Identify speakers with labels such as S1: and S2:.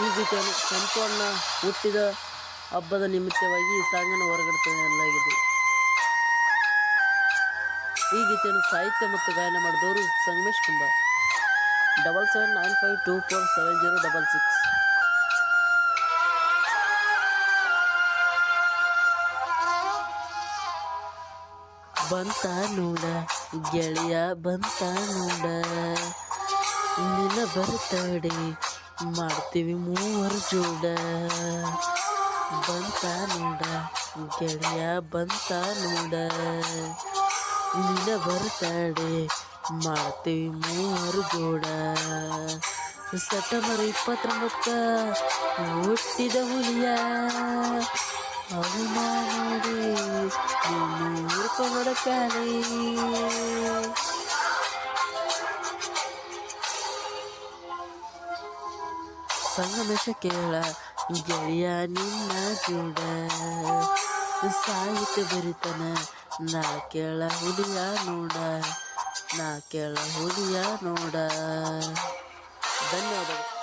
S1: ಈ ಗೀತೆಯನ್ನು ಸಂತೋಣ ಹುಟ್ಟಿದ ಹಬ್ಬದ ನಿಮಿತ್ತವಾಗಿ ಈ ಸಾಂಗನ್ನು ಹೊರಗಡೆ ಈ ಗೀತೆಯನ್ನು ಸಾಹಿತ್ಯ ಮತ್ತು ಗಾಯನ ಮಾಡಿದವರು ಸಂಗಮೇಶ್ ಕುಂಬಾರ್. 7795247066. ಬಂತ ನೋಡ ಗೆಳೆಯ ಬಂತ ನೋಡ, ನಿನ್ನ ಬರ್ತಡೆ ಮಾಡ್ತೀವಿ ಮೂವರು ಜೋಡ. ಬಂತ ನೋಡ ಗೆಳೆಯ ಬಂತ ನೋಡ, ನಿನ್ನ ಬರ್ತಡೆ ಮಾಡ್ತೀವಿ ಮೂವರು ಜೋಡ. ಸೆಪ್ಟೆಂಬರ್ 29 ಹುಟ್ಟಿದ ಹುಲಿಯ, ಅವನ ನೋಡಿ ನೀನು ನೋಡಕಾರೆ. ಸಂಗಮೇಶ ಕೇಳ ಗೆಳೆಯ ನಿನ್ನ ಜೋಡ, ಸಾಹಿತ್ಯ ಬರಿತನ ನಾ ಕೇಳ ಹುಲಿಯ ನೋಡ, ನಾ ಕೇಳ ಹುಲಿಯ ನೋಡ. ಧನ್ಯವಾದಗಳು.